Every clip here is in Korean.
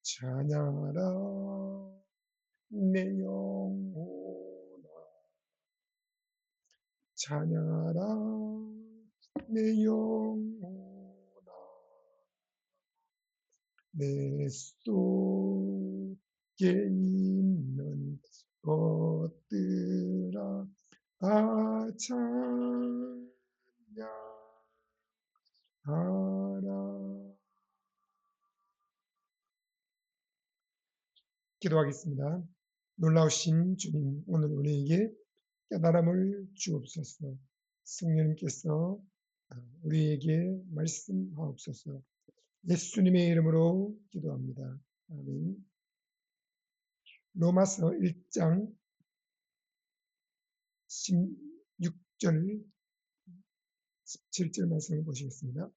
찬양하라 내 영혼아, 찬양하라 내 영혼아, 내 속에 있는 것들아 다 찬양하라. 기도하겠습니다. 놀라우신 주님, 오늘 우리에게 깨달음을 주옵소서. 성령님께서 우리에게 말씀하옵소서. 예수님의 이름으로 기도합니다. 아멘. 로마서 1장 16절 17절 말씀을 보시겠습니다.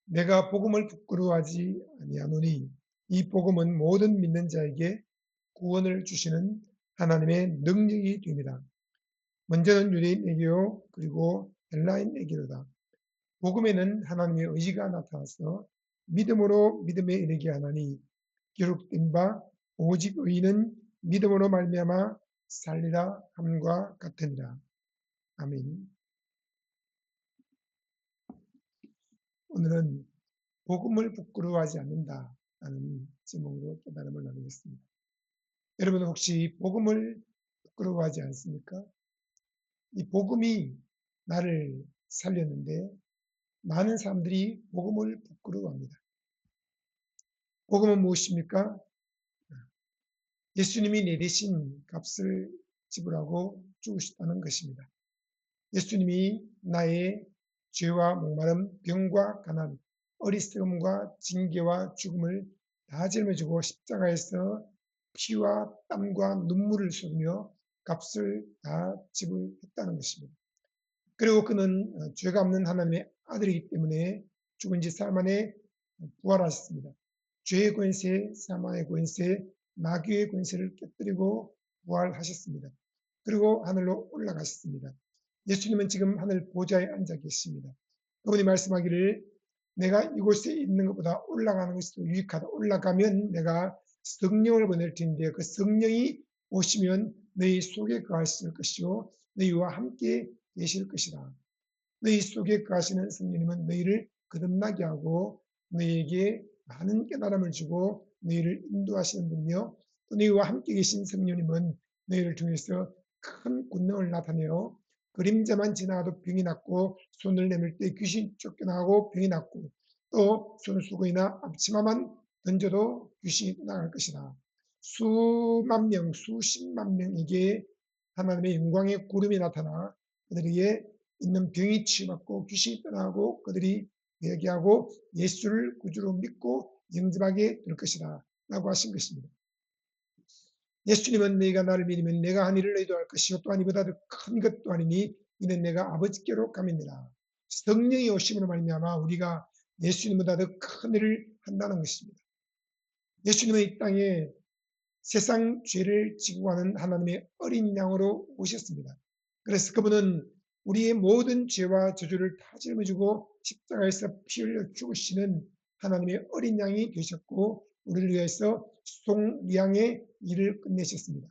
내가 복음을 부끄러워하지 아니하노니 이 복음은 모든 믿는 자에게 구원을 주시는 하나님의 능력이 됩니다. 먼저는 유대인에게요, 그리고 헬라인에게로다. 복음에는 하나님의 의지가 나타나서 믿음으로 믿음에 이르게 하나니 기록된 바 오직 의인은 믿음으로 말미암아 살리라 함과 같으니라. 아멘. 오늘은 복음을 부끄러워하지 않는다라는 제목으로 깨달음을 나누겠습니다. 여러분 혹시 복음을 부끄러워하지 않습니까? 이 복음이 나를 살렸는데 많은 사람들이 복음을 부끄러워합니다. 복음은 무엇입니까? 예수님이 내 대신 값을 지불하고 죽으셨다는 것입니다. 예수님이 나의 죄와 목마름, 병과 가난, 어리석음과 징계와 죽음을 다 짊어지고 십자가에서 피와 땀과 눈물을 쏟으며 값을 다 지불했다는 것입니다. 그리고 그는 죄가 없는 하나님의 아들이기 때문에 죽은 지 사흘 만에 부활하셨습니다. 죄의 권세, 사망의 권세, 마귀의 권세를 깨뜨리고 부활하셨습니다. 그리고 하늘로 올라가셨습니다. 예수님은 지금 하늘 보좌에 앉아 계십니다. 그분이 말씀하기를 내가 이곳에 있는 것보다 올라가는 것이 더 유익하다. 올라가면 내가 성령을 보낼 텐데 그 성령이 오시면 너희 속에 거하실 것이요 너희와 함께 계실 것이다. 너희 속에 거하시는 성령님은 너희를 거듭나게 하고 너희에게 많은 깨달음을 주고 너희를 인도하시는 분이며 또 너희와 함께 계신 성령님은 너희를 통해서 큰 권능을 나타내어 그림자만 지나가도 병이 낫고 손을 내밀 때 귀신 쫓겨나고 병이 낫고 또 손수건이나 앞치마만 던져도 귀신이 나갈 것이다. 수만 명, 수십만 명에게 하나님의 영광의 구름이 나타나 그들에게 있는 병이 치유받고 귀신이 떠나고 그들이 회개하고 예수를 구주로 믿고 영접하게 될 것이다 라고 하신 것입니다. 예수님은 너희가 나를 믿으면 내가 한 일을 너희도 할 것이요 또한 이보다 더 큰 것도 아니니 이는 내가 아버지께로 감이니라. 성령이 오심으로 말미암아 우리가 예수님보다 더 큰 일을 한다는 것입니다. 예수님은 이 땅에 세상 죄를 지고 가는 하나님의 어린 양으로 오셨습니다. 그래서 그분은 우리의 모든 죄와 저주를 다 짊어지고 십자가에서 피 흘려 죽으시는 하나님의 어린 양이 되셨고 우리를 위해서 송리양의 일을 끝내셨습니다.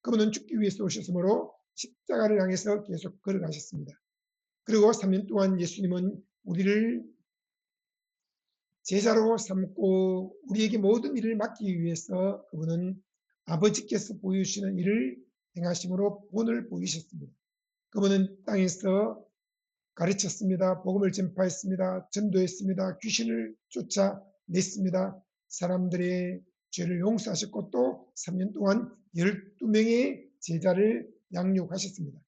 그분은 죽기 위해서 오셨으므로 십자가를 향해서 계속 걸어가셨습니다. 그리고 3년 동안 예수님은 우리를 제자로 삼고 우리에게 모든 일을 맡기기 위해서 그분은 아버지께서 보여주시는 일을 행하심으로 본을 보이셨습니다. 그분은 땅에서 가르쳤습니다. 복음을 전파했습니다. 전도했습니다. 귀신을 쫓아냈습니다. 사람들의 죄를 용서하셨고 또 3년 동안 12명의 제자를 양육하셨습니다.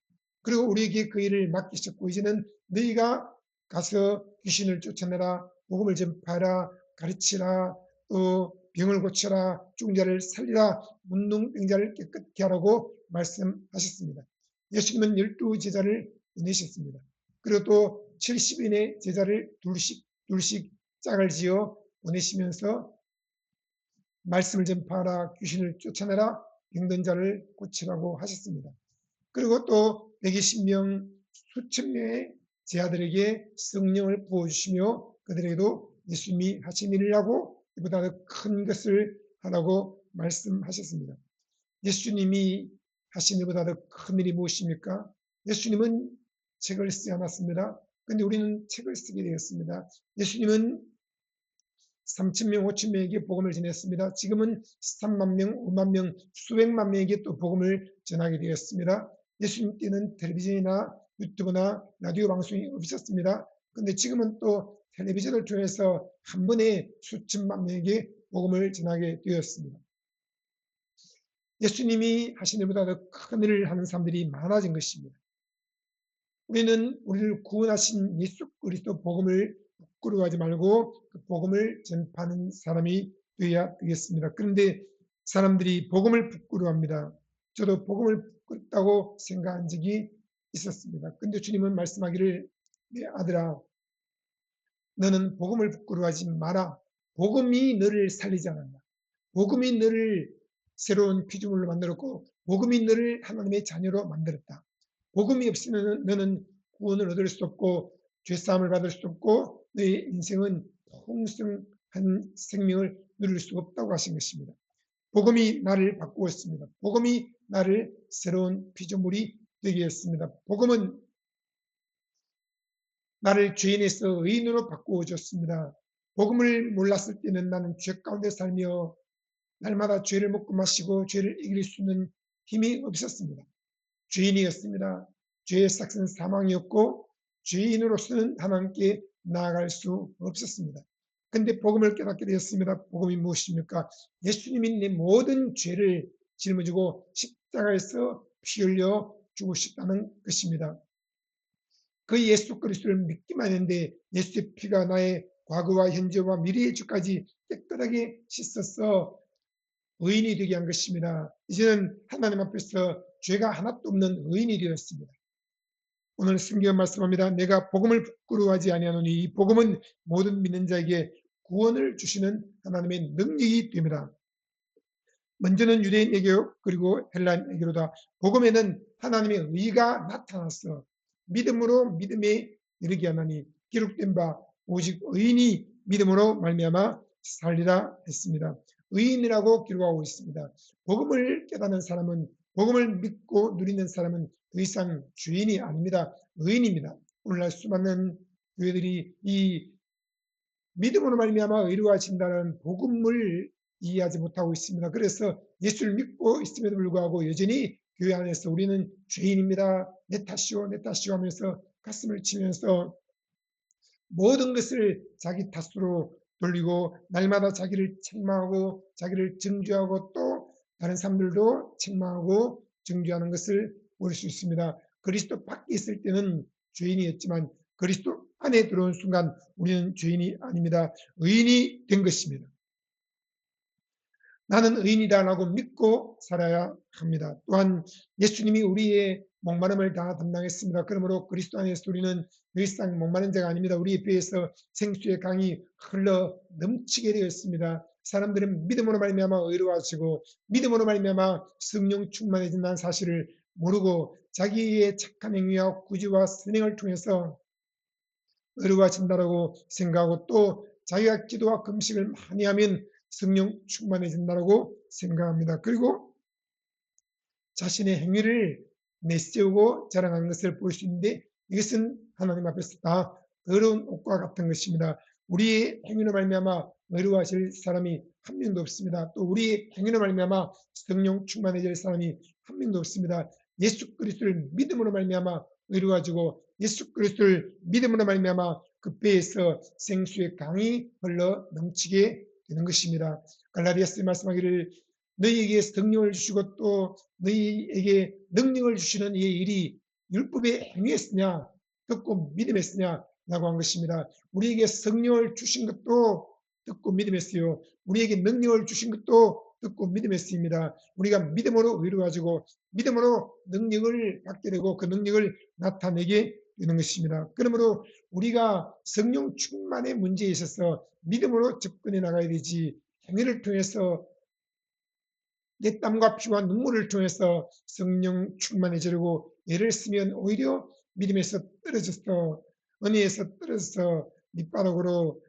그리고 우리에게 그 일을 맡기셨고 이제는 너희가 가서 귀신을 쫓아내라, 복음을 전파하라, 가르치라, 또 병을 고쳐라, 죽은 자를 살리라, 문둥병자를 깨끗게 하라고 말씀하셨습니다. 예수님은 12제자를 보내셨습니다. 그리고 또 70인의 제자를 둘씩 짝을 지어 보내시면서 말씀을 전파하라, 귀신을 쫓아내라, 병든 자를 고치라고 하셨습니다. 그리고 또 120명 수천 명의 제자들에게 성령을 부어주시며 그들에게도 예수님이 하신 일이라고 이보다 더 큰 것을 하라고 말씀하셨습니다. 예수님이 하신 일보다 더 큰 일이 무엇입니까? 예수님은 책을 쓰지 않았습니다. 그런데 우리는 책을 쓰게 되었습니다. 예수님은 3천 명, 5천 명에게 복음을 전했습니다. 지금은 3만 명, 5만 명, 수백만 명에게 또 복음을 전하게 되었습니다. 예수님 때는 텔레비전이나 유튜브나 라디오 방송이 없었습니다. 그런데 지금은 또 텔레비전을 통해서 한 번에 수천만 명에게 복음을 전하게 되었습니다. 예수님이 하신 일보다 더 큰 일을 하는 사람들이 많아진 것입니다. 우리는 우리를 구원하신 예수 그리스도 복음을 부끄러워하지 말고 그 복음을 전파하는 사람이 되어야 되겠습니다. 그런데 사람들이 복음을 부끄러워합니다. 저도 복음을 부끄럽다고 생각한 적이 있었습니다. 그런데 주님은 말씀하기를 내 아들아 너는 복음을 부끄러워하지 마라. 복음이 너를 살리지 않았다. 복음이 너를 새로운 피조물로 만들었고 복음이 너를 하나님의 자녀로 만들었다. 복음이 없으면 너는 구원을 얻을 수 없고 죄사함을 받을 수 없고 너의 인생은 풍성한 생명을 누릴 수 없다고 하신 것입니다. 복음이 나를 바꾸었습니다. 복음이 나를 새로운 피조물이 되게 했습니다. 복음은 나를 죄인에서 의인으로 바꾸어 줬습니다. 복음을 몰랐을 때는 나는 죄 가운데 살며 날마다 죄를 먹고 마시고 죄를 이길 수 있는 힘이 없었습니다. 죄인이었습니다. 죄의 삭은 사망이었고 죄인으로서는 하나님께 나아갈 수 없었습니다. 그런데 복음을 깨닫게 되었습니다. 복음이 무엇입니까? 예수님이 내 모든 죄를 짊어지고 십자가에서 피 흘려 죽으셨다는 것입니다. 그 예수 그리스도를 믿기만 했는데 예수의 피가 나의 과거와 현재와 미래의 죄까지 깨끗하게 씻어서 의인이 되게 한 것입니다. 이제는 하나님 앞에서 죄가 하나도 없는 의인이 되었습니다. 오늘 성경 말씀합니다. 내가 복음을 부끄러워하지 아니하노니 이 복음은 모든 믿는 자에게 구원을 주시는 하나님의 능력이 됩니다. 먼저는 유대인에게 그리고 헬라인에게로다. 복음에는 하나님의 의가 나타났어. 믿음으로 믿음에 이르게 하나니 기록된 바 오직 의인이 믿음으로 말미암아 살리라 했습니다. 의인이라고 기록하고 있습니다. 복음을 깨닫는 사람은 복음을 믿고 누리는 사람은 더 이상 죄인이 아닙니다. 의인입니다. 오늘날 수많은 교회들이 이 믿음으로 말미암아 의로워진다는 복음을 이해하지 못하고 있습니다. 그래서 예수를 믿고 있음에도 불구하고 여전히 교회 안에서 우리는 죄인입니다. 내 탓이오 내 탓이오 하면서 가슴을 치면서 모든 것을 자기 탓으로 돌리고 날마다 자기를 책망하고 자기를 정죄하고 또 다른 사람들도 책망하고 정죄하는 것을 볼 수 있습니다. 그리스도 밖에 있을 때는 죄인이었지만 그리스도 안에 들어온 순간 우리는 죄인이 아닙니다. 의인이 된 것입니다. 나는 의인이다라고 믿고 살아야 합니다. 또한 예수님이 우리의 목마름을 다 담당했습니다. 그러므로 그리스도 안에서 우리는 더 이상 목마른 자가 아닙니다. 우리 배에서 생수의 강이 흘러 넘치게 되었습니다. 사람들은 믿음으로 말미암아 의로워지고 믿음으로 말미암아 성령 충만해진다는 사실을 모르고 자기의 착한 행위와 구지와 선행을 통해서 의로워진다라고 생각하고 또 자기가 기도와 금식을 많이 하면 성령 충만해진다라고 생각합니다. 그리고 자신의 행위를 내세우고 자랑하는 것을 볼 수 있는데 이것은 하나님 앞에서 다 더러운 옷과 같은 것입니다. 우리의 행위로 말미암아 의로워질 사람이 한 명도 없습니다. 또 우리의 행위로 말미암아 성령 충만해질 사람이 한 명도 없습니다. 예수 그리스도를 믿음으로 말미암아 의로워지고 예수 그리스도를 믿음으로 말미암아 그 배에서 생수의 강이 흘러 넘치게 되는 것입니다. 갈라디아서에 말씀하기를 너희에게 성령을 주시고 또 너희에게 능력을 주시는 이 일이 율법의 행위였으냐 듣고 믿음했으냐 라고 한 것입니다. 우리에게 성령을 주신 것도 듣고 믿음했어요. 우리에게 능력을 주신 것도 듣고 믿음했습니다. 우리가 믿음으로 의로워지고 믿음으로 능력을 받게 되고 그 능력을 나타내게 되는 것입니다. 그러므로 우리가 성령 충만의 문제에 있어서 믿음으로 접근해 나가야 되지 행위를 통해서 내 땀과 피와 눈물을 통해서 성령 충만해지려고 애를 쓰면 오히려 믿음에서 떨어져서 은혜에서 떨어져서 밑바닥으로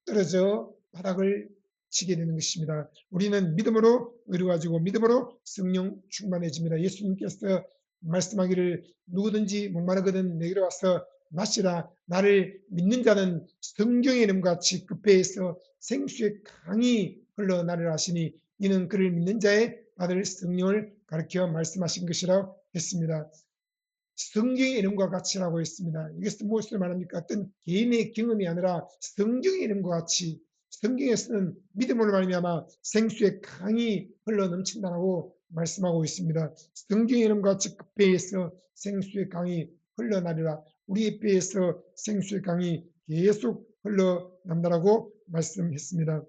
떨어져 바닥을 치게 되는 것입니다. 우리는 믿음으로 의로워지고 믿음으로 성령 충만해집니다. 예수님께서 말씀하기를 누구든지 목마르거든 내게로 와서 마시라. 나를 믿는 자는 성경의 이름과 같이 그 배에서 생수의 강이 흘러나를 하시니 이는 그를 믿는 자의 받을 성령을 가르쳐 말씀하신 것이라 했습니다. 성경의 이름과 같이라고 했습니다. 이것은 무엇을 말합니까? 어떤 개인의 경험이 아니라 성경의 이름과 같이 성경에서는 믿음으로 말미암아 생수의 강이 흘러 넘친다고 말씀하고 있습니다. 성경의 이름과 같이 그 배에서 생수의 강이 흘러나리라. 우리의 배에서 생수의 강이 계속 흘러난다라고 말씀했습니다.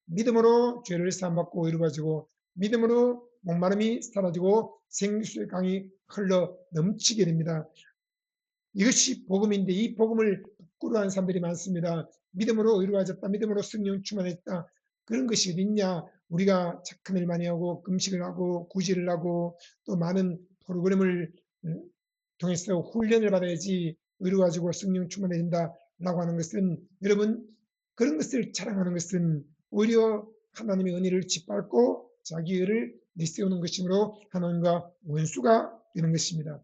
믿음으로 죄를 사함받고 의로워지고 믿음으로 목마름이 사라지고 생수의 강이 흘러 넘치게 됩니다. 이것이 복음인데 이 복음을 부끄러워하는 사람들이 많습니다. 믿음으로 의로워졌다. 믿음으로 성령 충만했다. 그런 것이 어딨냐. 우리가 착한 일 많이 하고 금식을 하고 구제를 하고 또 많은 프로그램을 통해서 훈련을 받아야지 의로워지고 성령 충만해진다라고 하는 것은 여러분 그런 것을 자랑하는 것은 오히려 하나님의 은혜를 짓밟고 자기 의를 내세우는 것이므로 하나님과 원수가 되는 것입니다.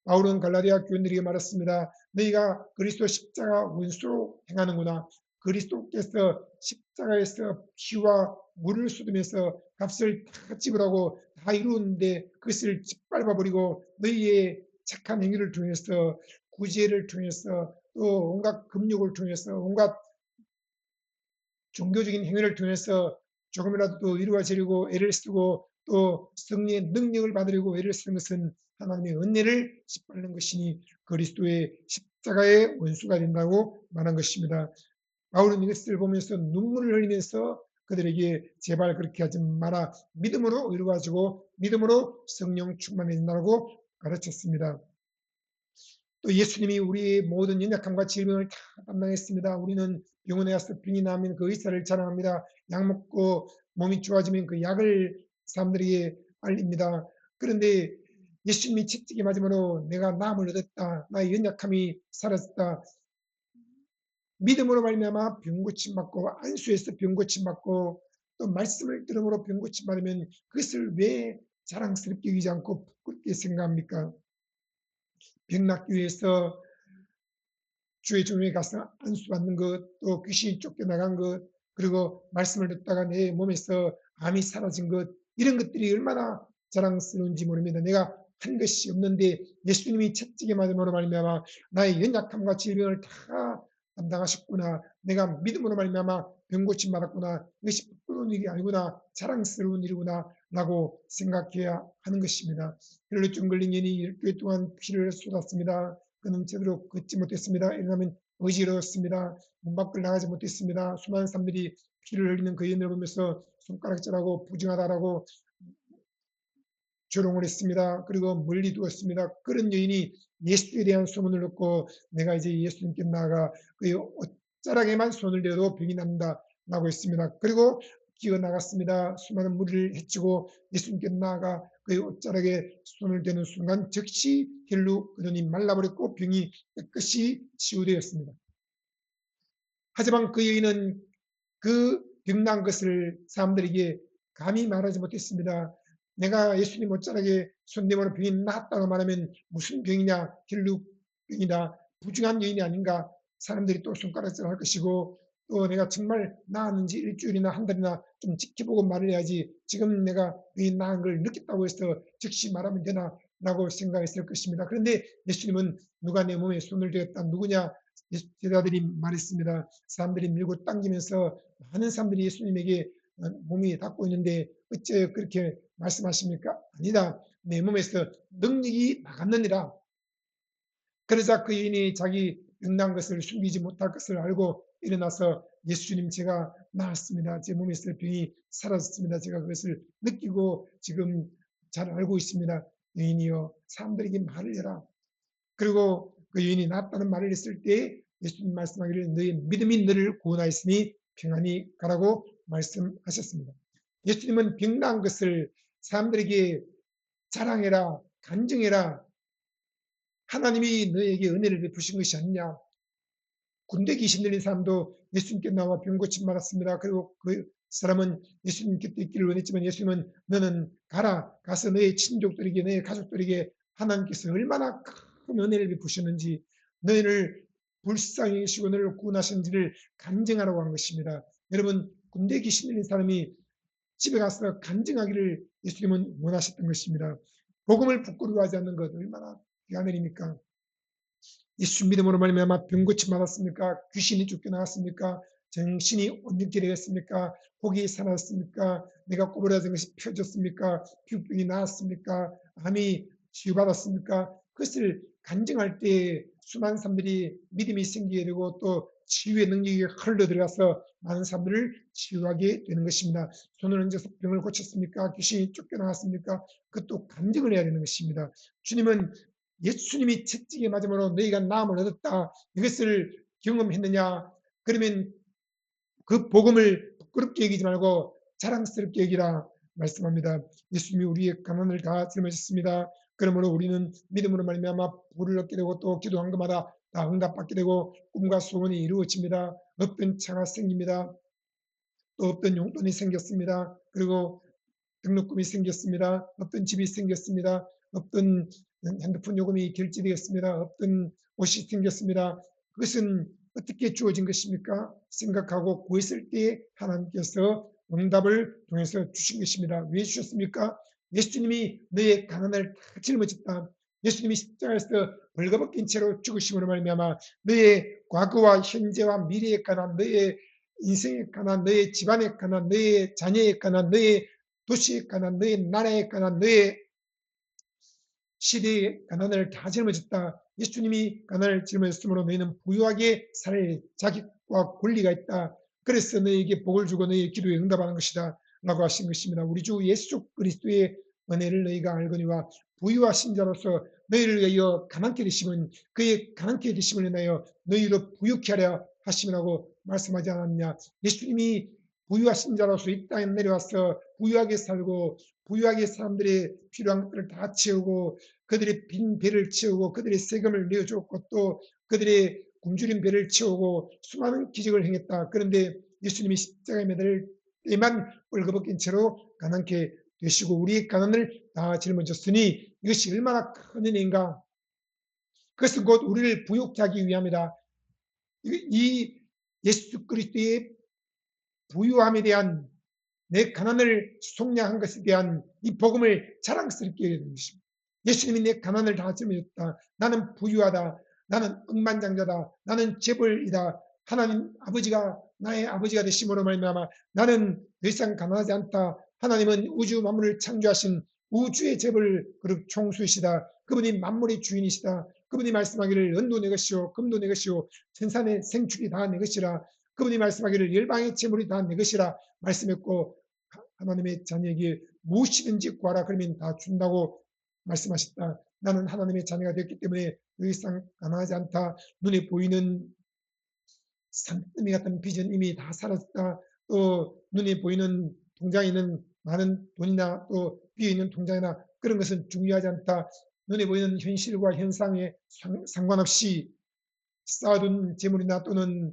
바울은 갈라디아 교인들에게 말했습니다. 너희가 그리스도 십자가 원수로 행하는구나. 그리스도께서 십자가에서 피와 물을 쏟으면서 값을 다 지불하고 다 이루었는데 그것을 짓밟아버리고 너희의 착한 행위를 통해서 구제를 통해서 또 온갖 금욕을 통해서 온갖 종교적인 행위를 통해서 조금이라도 또 이루어지려고 애를 쓰고 또 성령의 능력을 받으려고 애를 쓰는 것은 하나님의 은혜를 짓밟는 것이니 그리스도의 십자가의 원수가 된다고 말한 것입니다. 바울은 이것을 보면서 눈물을 흘리면서 그들에게 제발 그렇게 하지 마라. 믿음으로 의로워지고 믿음으로 성령 충만해진다고 가르쳤습니다. 또 예수님이 우리의 모든 연약함과 질병을 다 담당했습니다. 우리는 병원에 가서 병이 나면 그 의사를 자랑합니다. 약 먹고 몸이 좋아지면 그 약을 사람들에게 알립니다. 그런데 예수님이 채찍에 맞음으로 내가 나음을 얻었다. 나의 연약함이 사라졌다. 믿음으로 말미암아 병 고침 받고 안수에서 병 고침 받고 또 말씀을 들음으로 병 고침 받으면 그것을 왜 자랑스럽게 여기지 않고 부끄럽게 생각합니까? 병 낫기 위해서 주의 종에 가서 안수받는 것, 또 귀신이 쫓겨나간 것, 그리고 말씀을 듣다가 내 몸에서 암이 사라진 것, 이런 것들이 얼마나 자랑스러운지 모릅니다. 내가 한 것이 없는데 예수님이 채찍에 맞음으로 말미암아 나의 연약함과 질병을 다 담당하셨구나. 내가 믿음으로 말미암아 병고침 받았구나. 이것이 부끄러운 일이 아니구나. 자랑스러운 일이구나. 라고 생각해야 하는 것입니다. 혈루증 걸린 년이 일주일 동안 피를 쏟았습니다. 그는 제대로 걷지 못했습니다. 왜냐하면 어지러웠습니다. 문 밖을 나가지 못했습니다. 수많은 사람들이 피를 흘리는 그 연을 보면서 손가락질하고 부정하다라고 조롱을 했습니다. 그리고 멀리 두었습니다. 그런 여인이 예수에 대한 소문을 듣고 내가 이제 예수님께 나아가 그 옷자락에만 손을 대도 병이 납니다. 라고 했습니다. 그리고 기어 나갔습니다. 수많은 무리를 헤치고 예수님께 나아가 그 옷자락에 손을 대는 순간 즉시 혈루 그전이 말라버렸고 병이 깨끗이 치유되었습니다. 하지만 그 여인은 그 병난 것을 사람들에게 감히 말하지 못했습니다. 내가 예수님 옷자락에 손대므로 병이 나았다고 말하면 무슨 병이냐, 혈루병이다, 부정한 여인이 아닌가 사람들이 또 손가락질 할 것이고 또 내가 정말 나았는지 일주일이나 한 달이나 좀 지켜보고 말을 해야지 지금 내가 병이 나은 걸 느꼈다고 해서 즉시 말하면 되나 라고 생각했을 것입니다. 그런데 예수님은 누가 내 몸에 손을 대었다 누구냐 제자들이 말했습니다. 사람들이 밀고 당기면서 많은 사람들이 예수님에게 몸이 닿고 있는데 어째 그렇게 말씀하십니까? 아니다. 내 몸에서 능력이 나갔느니라. 그러자 그 여인이 자기 병난 것을 숨기지 못할 것을 알고 일어나서 예수님 제가 나았습니다. 제 몸에서 병이 사라졌습니다. 제가 그것을 느끼고 지금 잘 알고 있습니다. 여인이여 사람들에게 말을 해라. 그리고 그 여인이 낫다는 말을 했을 때 예수님 말씀하기를 너의 믿음이 너를 구원하였으니 평안히 가라고 말씀하셨습니다. 예수님은 병 나은 것을 사람들에게 자랑해라, 간증해라, 하나님이 너에게 은혜를 베푸신 것이 아니냐. 군대 귀신 들린 사람도 예수님께 나와 병 고침 받았습니다. 그리고 그 사람은 예수님 곁에 있기를 원했지만 예수님은 너는 가서 너의 친족들에게 너의 가족들에게 하나님께서 얼마나 큰 은혜를 베푸셨는지 너희를 불쌍히 여기시고 너를 구원하신지를 간증하라고 한 것입니다. 여러분 군대 귀신 들린 사람이 집에 가서 간증하기를 예수님은 원하셨던 것입니다. 복음을 부끄러워하지 않는 것 얼마나 귀한 일입니까? 예수 믿음으로 말미암아 병 고침 받았습니까? 귀신이 쫓겨나갔습니까? 정신이 온전케 되었습니까? 혹이 사놨습니까? 내가 꼬부라진 것이 펴졌습니까? 피부병이 나았습니까? 암이 치유받았습니까? 그것을 간증할 때 수많은 사람들이 믿음이 생기게 되고 또 치유의 능력이 흘러 들어가서 많은 사람들을 치유하게 되는 것입니다. 손을 얹어서 병을 고쳤습니까? 귀신이 쫓겨나갔습니까? 그것도 간증을 해야 되는 것입니다. 주님은 예수님이 채찍에 맞음으로 너희가 나음을 얻었다. 이것을 경험했느냐? 그러면 그 복음을 부끄럽게 여기지 말고 자랑스럽게 여기라 말씀합니다. 예수님이 우리의 가난을 다 짊어졌습니다. 그러므로 우리는 믿음으로 말미암아 부를 얻게 되고 또 기도한 것마다 다 응답받게 되고 꿈과 소원이 이루어집니다. 없던 차가 생깁니다. 또 없던 용돈이 생겼습니다. 그리고 등록금이 생겼습니다. 없던 집이 생겼습니다. 없던 핸드폰 요금이 결제되었습니다. 없던 옷이 생겼습니다. 그것은 어떻게 주어진 것입니까? 생각하고 구했을 때 하나님께서 응답을 통해서 주신 것입니다. 왜 주셨습니까? 예수님이 너의 가난을 다 짊어졌다. 예수님이 십자가에서 벌거벗긴 채로 죽으심으로 말미암아 너의 과거와 현재와 미래의 가난, 너의 인생의 가난, 너의 집안의 가난, 너의 자녀의 가난, 너의 도시의 가난, 너의 나라의 가난, 너의 시대의 가난을 다 짊어졌다. 예수님이 가난을 짊어졌으므로 너희는 부유하게 살 자격과 권리가 있다. 그래서 너희에게 복을 주고 너희의 기도에 응답하는 것이다. 라고 하신 것입니다. 우리 주 예수 그리스도의 은혜를 너희가 알거니와 부유하신 자로서 너희를 위하여 가난케 되심은 그의 가난케 되심을 인하여 너희로 부유케 하려 하심이라고 말씀하지 않았냐. 예수님이 부유하신 자로서 이 땅에 내려와서 부유하게 살고 부유하게 사람들의 필요한 것들을 다 채우고 그들의 빈 배를 채우고 그들의 세금을 내어줬고 또 그들의 굶주린 배를 채우고 수많은 기적을 행했다. 그런데 예수님이 십자가에 매달 때만 뻘거벗긴 채로 가난케 되시고 우리의 가난을 다 짊어졌으니 이것이 얼마나 큰 은혜인가. 그것은 곧 우리를 부욕케 하기 위함이다. 이 예수 그리스도의 부유함에 대한 내 가난을 속량한 것에 대한 이 복음을 자랑스럽게 여기는 것입니다. 예수님이 내 가난을 다 짊어졌다. 나는 부유하다. 나는 억만장자다. 나는 재벌이다. 하나님 아버지가 나의 아버지가 되심으로 말미암아 나는 더 이상 가난하지 않다. 하나님은 우주 만물을 창조하신 우주의 재벌 그룹 총수이시다. 그분이 만물의 주인이시다. 그분이 말씀하기를 은도 내 것이요 금도 내 것이요 천산의 생축이 다 내 것이라. 그분이 말씀하기를 열방의 재물이 다 내 것이라 말씀했고 하나님의 자녀에게 무엇이든지 구하라 그러면 다 준다고 말씀하셨다. 나는 하나님의 자녀가 되었기 때문에 더 이상 가난하지 않다. 눈에 보이는 산더미 같은 빚은 이미 다 사라졌다. 또 눈에 보이는 통장에 있는 많은 돈이나 또 비어있는 통장이나 그런 것은 중요하지 않다. 눈에 보이는 현실과 현상에 상관없이 쌓아둔 재물이나 또는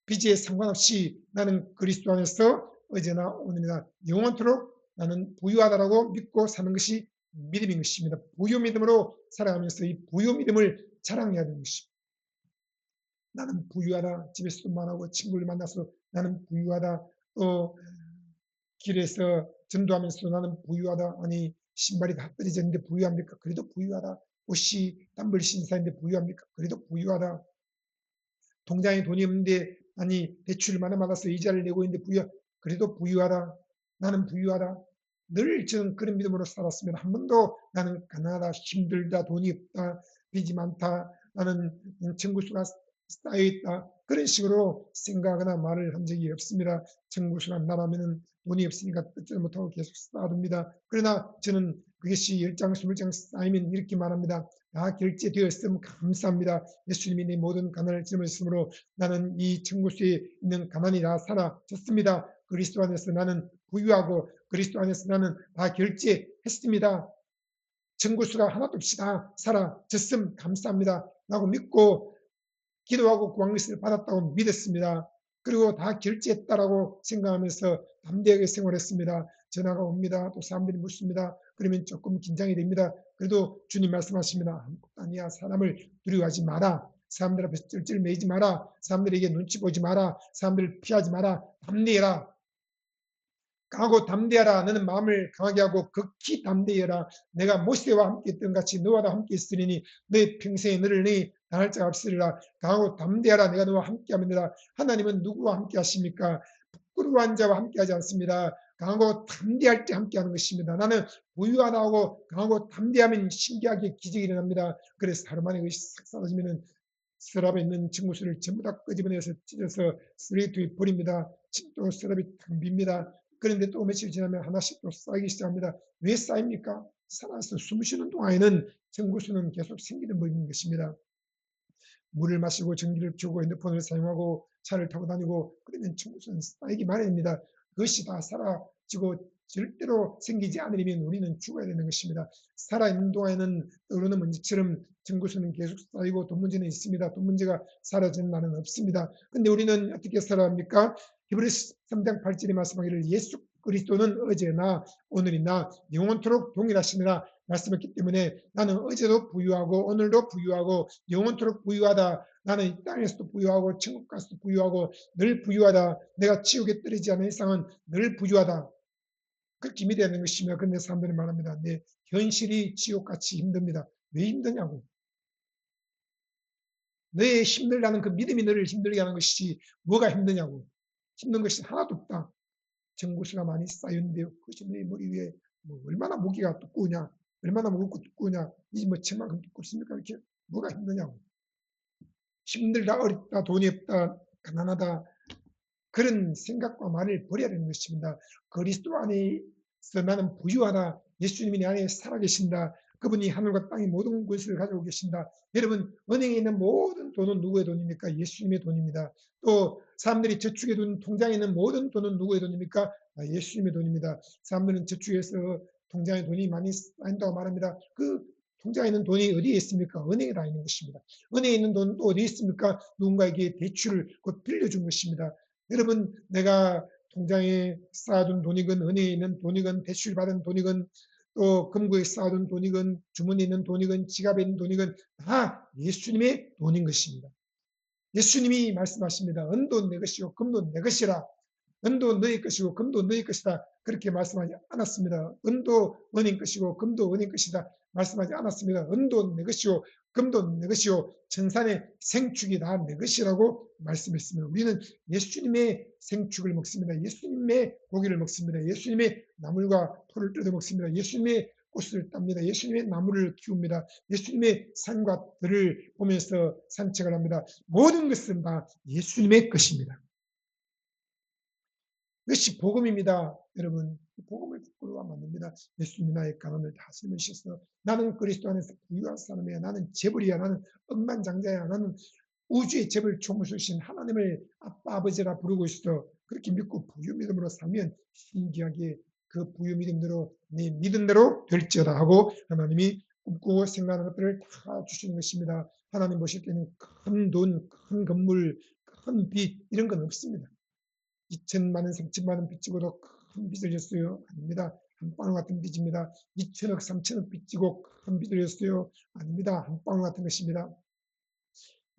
빚에 상관없이 나는 그리스도 안에서 어제나 오늘이나 영원토록 나는 부유하다라고 믿고 사는 것이 믿음인 것입니다. 부유 믿음으로 살아가면서 이 부유 믿음을 자랑해야 되는 것입니다. 나는 부유하다. 집에서도 말하고 친구를 만나서 나는 부유하다. 또 길에서 전도하면서 나는 부유하다. 아니 신발이 다 떨어졌는데 부유합니까? 그래도 부유하다. 옷이 단벌 신사인데 부유합니까? 그래도 부유하다. 통장에 돈이 없는데 아니 대출을 많이 받아서 이자를 내고 있는데 그래도 부유하다. 나는 부유하다. 늘 저는 그런 믿음으로 살았으면 한 번도 나는 가난하다, 힘들다, 돈이 없다, 빚이 많다, 나는 청구수가 쌓여있다. 그런 식으로 생각하거나 말을 한 적이 없습니다. 청구수가 나라면은 돈이 없으니까 듣지를 못하고 계속 쌓아둡니다. 그러나 저는 그것이 10장, 20장 쌓이면 이렇게 말합니다. 다 결제되었으면 감사합니다. 예수님이 내 모든 가난을 짊어졌으므로 나는 이 청구수에 있는 가난이 다 사라졌습니다. 그리스도 안에서 나는 부유하고 그리스도 안에서 나는 다 결제했습니다. 증거수가 하나도 없이 다 사라졌음 감사합니다 라고 믿고 기도하고 구원을 받았다고 믿었습니다. 그리고 다 결제했다라고 생각하면서 담대하게 생활했습니다. 전화가 옵니다. 또 사람들이 묻습니다. 그러면 조금 긴장이 됩니다. 그래도 주님 말씀하십니다. 아무것도 아니야. 사람을 두려워하지 마라. 사람들 앞에서 쩔쩔 매이지 마라. 사람들에게 눈치 보지 마라. 사람들을 피하지 마라. 담대해라. 강하고 담대하라. 너는 마음을 강하게 하고 극히 담대해라. 내가 모세와 함께 했던 같이 너와도 함께 있으리니 너의 평생에 너를 너희 당할 자가 없으리라. 강하고 담대하라. 내가 너와 함께 합니다. 하나님은 누구와 함께 하십니까? 부끄러워한 자와 함께 하지 않습니다. 강하고 담대할 때 함께 하는 것입니다. 나는 부유하다 하고 강하고 담대하면 신기하게 기적이 일어납니다. 그래서 하루 만에 그것이 싹 사라지면은 서랍에 있는 증거수를 전부 다 끄집어내서 찢어서 쓰레기통에 버립니다. 또 서랍이 텅 빕니다. 그런데 또 며칠 지나면 하나씩 또 쌓이기 시작합니다. 왜 쌓입니까? 살아서 숨 쉬는 동안에는 증거수는 계속 생기는 법인 것입니다. 물을 마시고 전기를 켜고 핸드폰을 사용하고 차를 타고 다니고 그러면 증거수는 쌓이기 마련입니다. 그것이 다 사라지고 절대로 생기지 않으려면 우리는 죽어야 되는 것입니다. 살아있는 동안에는 떠오르는 먼지처럼 증거수는 계속 쌓이고 돈 문제는 있습니다. 돈 문제가 사라지는 날은 없습니다. 근데 우리는 어떻게 살아갑니까? 히브리서 3장 8절에 말씀하기를 예수 그리스도는 어제나 오늘이나 영원토록 동일하시느라 말씀했기 때문에 나는 어제도 부유하고 오늘도 부유하고 영원토록 부유하다. 나는 이 땅에서도 부유하고 천국 가서도 부유하고 늘 부유하다. 내가 지옥에 떨어지지 않은 이상은 늘 부유하다. 그렇게 믿어야 되는 것입니다. 그런데 사람들이 말합니다. 내 현실이 지옥같이 힘듭니다. 왜 힘드냐고. 너의 힘들다는 그 믿음이 너를 힘들게 하는 것이지 뭐가 힘드냐고. 힘든 것이 하나도 없다. 정보수가 많이 쌓였는데요. 그것이 너의 머리 위에 뭐 얼마나 무게가 두꺼우냐, 얼마나 무겁고 두꺼우냐, 이뭐 천만큼 두껍습니까? 이렇게 뭐가 힘드냐고. 힘들다, 어렵다, 돈이 없다, 가난하다 그런 생각과 말을 버려야 되는 것입니다. 그리스도 안에서 나는 부유하다. 예수님이 내 안에 살아계신다. 그분이 하늘과 땅의 모든 것을 가지고 계신다. 여러분 은행에 있는 모든 돈은 누구의 돈입니까? 예수님의 돈입니다. 또 사람들이 저축해 둔 통장에 있는 모든 돈은 누구의 돈입니까? 예수님의 돈입니다. 사람들은 저축해서 통장에 돈이 많이 쌓인다고 말합니다. 그 통장에 있는 돈이 어디에 있습니까? 은행에 다 있는 것입니다. 은행에 있는 돈은 또 어디에 있습니까? 누군가에게 대출을 곧 빌려준 것입니다. 여러분 내가 통장에 쌓아둔 돈이건 은행에 있는 돈이건 대출 받은 돈이건 또 금고에 쌓아둔 돈이건 주머니에 있는 돈이건 지갑에 있는 돈이건 다 예수님의 돈인 것입니다. 예수님이 말씀하십니다. 은돈 내 것이요 금돈 내 것이라. 은도 너희 것이고 금도 너희 것이다. 그렇게 말씀하지 않았습니다. 은도 은인 것이고 금도 은인 것이다. 말씀하지 않았습니다. 은도 내 것이요 금도 내 것이요 천산의 생축이 다 내 것이라고 말씀했습니다. 우리는 예수님의 생축을 먹습니다. 예수님의 고기를 먹습니다. 예수님의 나물과 풀을 뜯어 먹습니다. 예수님의 꽃을 땁니다. 예수님의 나무를 키웁니다. 예수님의 산과 들을 보면서 산책을 합니다. 모든 것은 다 예수님의 것입니다. 이것이 복음입니다. 여러분 복음을 부끄러워하면 안 됩니다. 예수님이 나의 가난을 다 짊으셔서 나는 그리스도 안에서 부유한 사람이야. 나는 재벌이야. 나는 억만장자야. 나는 우주의 재벌 총무수신 하나님을 아빠 아버지라 부르고 있어. 그렇게 믿고 부유 믿음으로 살면 신기하게 그 부유 믿음대로 네 믿음대로 될지어다 하고 하나님이 꿈꾸고 생각하는 것들을 다 주시는 것입니다. 하나님 보실 때는 큰 돈, 큰 건물, 큰 빚 이런 건 없습니다. 2천만 원, 3천만 원 빚지고도 큰 빚을 졌어요. 아닙니다. 한 방울 같은 빚입니다. 2천억, 3천억 빚지고 큰 빚을 졌어요. 아닙니다. 한 방울 같은 것입니다.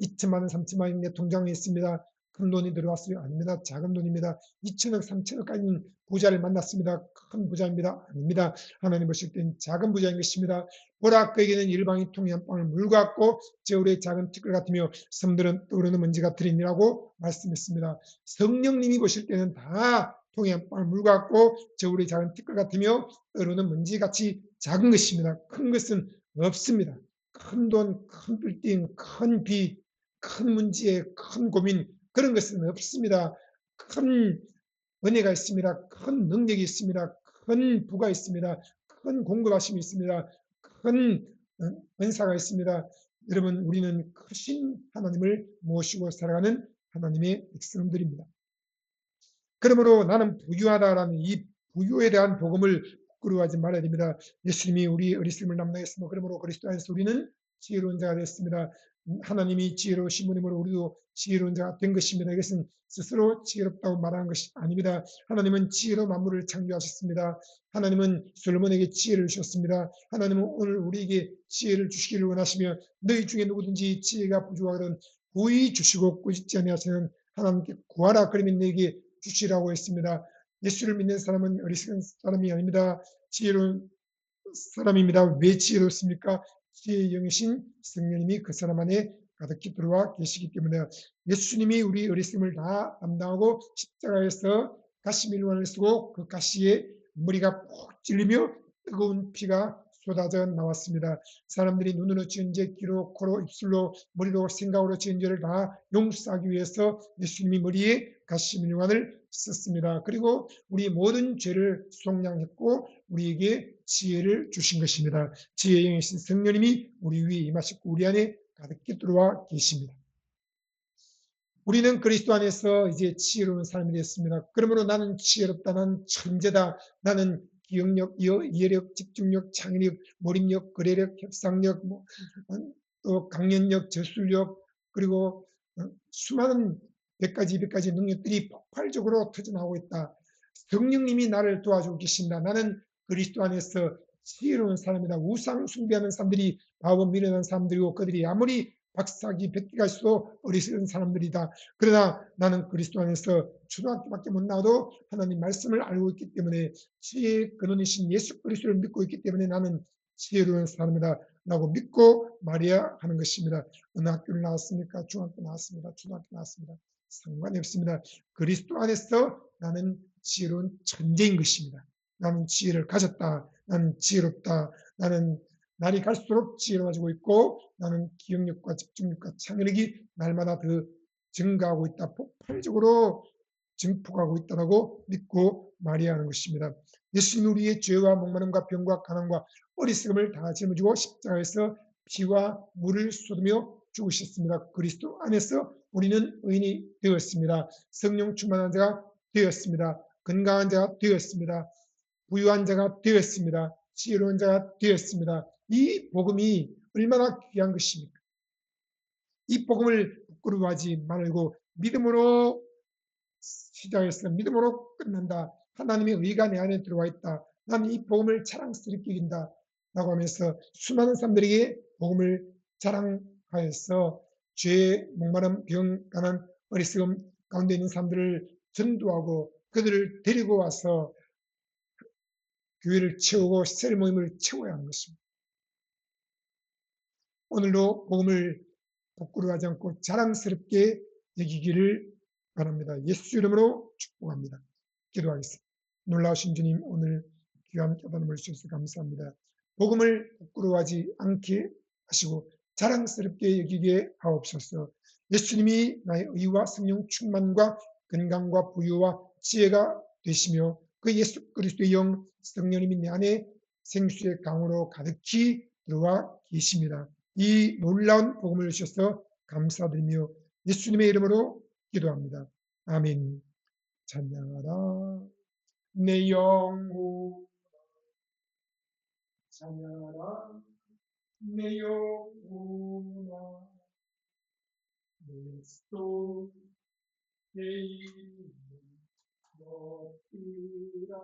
2천만 원, 3천만 원이 내 통장에 있습니다. 큰 돈이 들어왔어요. 아닙니다. 작은 돈입니다. 2천억, 3천억까지는 부자를 만났습니다. 큰 부자입니다. 아닙니다. 하나님 보실 때는 작은 부자인 것입니다. 보라 그에게는 일방이 통이 한 방울 물 같고 저울의 작은 티끌 같으며 섬들은 떠오르는 먼지 같으리니라고 말씀했습니다. 성령님이 보실 때는 다 통이 한 방울 물 같고 저울의 작은 티끌 같으며 떠오르는 먼지 같이 작은 것입니다. 큰 것은 없습니다. 큰 돈, 큰 빌딩, 큰 빚, 큰 문제, 큰 고민 그런 것은 없습니다. 큰 은혜가 있습니다. 큰 능력이 있습니다. 큰 부가 있습니다. 큰 공급하심이 있습니다. 큰 은사가 있습니다. 여러분 우리는 크신 하나님을 모시고 살아가는 하나님의 백성들입니다. 그러므로 나는 부유하다라는 이 부유에 대한 복음을 부끄러워하지 말아야 됩니다. 예수님이 우리 어리석음을 남당했으므로 그러므로 그리스도 안에서 우리는 지혜로운 자가 됐습니다. 하나님이 지혜로우신 분이므로 우리도 지혜로운 자가 된 것입니다. 이것은 스스로 지혜롭다고 말하는 것이 아닙니다. 하나님은 지혜로 만물을 창조하셨습니다. 하나님은 솔로몬에게 지혜를 주셨습니다. 하나님은 오늘 우리에게 지혜를 주시기를 원하시며 너희 중에 누구든지 지혜가 부족하거든 구히 주시고 꾸짖지 아니하시는 하나님께 구하라 그러면 너에게 주시라고 했습니다. 예수를 믿는 사람은 어리석은 사람이 아닙니다. 지혜로운 사람입니다. 왜 지혜롭습니까? 지혜의 영이신 성령님이 그 사람 안에 가득히 들어와 계시기 때문에 예수님이 우리 어리석음을 다 담당하고 십자가에서 가시밀관을 쓰고 그 가시에 머리가 푹 찔리며 뜨거운 피가 쏟아져 나왔습니다. 사람들이 눈으로 지은 죄, 귀로, 코로, 입술로, 머리로, 생각으로 지은 죄를 다 용서하기 위해서 예수님이 머리에 가시밀관을 썼습니다. 그리고 우리 모든 죄를 속량했고 우리에게 지혜를 주신 것입니다. 지혜의 영이신 성령님이 우리 위에 임하셨고 우리 안에 가득히 들어와 계십니다. 우리는 그리스도 안에서 이제 지혜로운 삶이 됐습니다. 그러므로 나는 지혜롭다, 나는 천재다, 나는 기억력, 이해력, 집중력, 창의력, 몰입력, 거래력, 협상력, 또 강연력, 저술력, 그리고 수많은 100가지, 200가지 능력들이 폭발적으로 터져나오고 있다. 성령님이 나를 도와주고 계신다. 나는 그리스도 안에서 지혜로운 사람이다. 우상 숭배하는 사람들이 바보 미련한 사람들이고 그들이 아무리 박사기 100기가 있어도 어리석은 사람들이다. 그러나 나는 그리스도 안에서 초등학교밖에 못 나와도 하나님 말씀을 알고 있기 때문에 지혜의 근원이신 예수 그리스도를 믿고 있기 때문에 나는 지혜로운 사람이다. 라고 믿고 말해야 하는 것입니다. 어느 학교를 나왔습니까? 중학교 나왔습니다. 초등학교 나왔습니다. 상관이 없습니다. 그리스도 안에서 나는 지혜로운 천재인 것입니다. 나는 지혜를 가졌다. 나는 지혜롭다. 나는 날이 갈수록 지혜로워지고 있고 나는 기억력과 집중력과 창의력이 날마다 더 증가하고 있다. 폭발적으로 증폭하고 있다고 믿고 말해야 하는 것입니다. 예수님이 우리의 죄와 목마름과 병과 가난과 어리석음을 다 짊어지고 십자가에서 피와 물을 쏟으며 죽으셨습니다. 그리스도 안에서 우리는 의인이 되었습니다. 성령 충만한 자가 되었습니다. 건강한 자가 되었습니다. 부유한 자가 되었습니다. 지혜로운 자가 되었습니다. 이 복음이 얼마나 귀한 것입니까? 이 복음을 부끄러워하지 말고 믿음으로 시작해서 믿음으로 끝난다. 하나님의 의가 내 안에 들어와 있다. 나는 이 복음을 자랑스럽게 이긴다. 라고 하면서 수많은 사람들에게 복음을 자랑하여서 죄, 목마름, 병, 가난, 어리석음 가운데 있는 사람들을 전도하고 그들을 데리고 와서 교회를 채우고 셀 모임을 채워야 하는 것입니다. 오늘도 복음을 부끄러워하지 않고 자랑스럽게 여기기를 바랍니다. 예수 이름으로 축복합니다. 기도하겠습니다. 놀라우신 주님 오늘 귀한 깨달음을 주셔서 감사합니다. 복음을 부끄러워하지 않게 하시고 자랑스럽게 여기게 하옵소서. 예수님이 나의 의와 성령 충만과 건강과 부유와 지혜가 되시며 그 예수 그리스도의 영 성령님이 내 안에 생수의 강으로 가득히 들어와 계십니다. 이 놀라운 복음을 주셔서 감사드리며 예수님의 이름으로 기도합니다. 아멘. 찬양하라 내 영혼 찬양하라 내 영혼아 그리스도 내 이름 높이라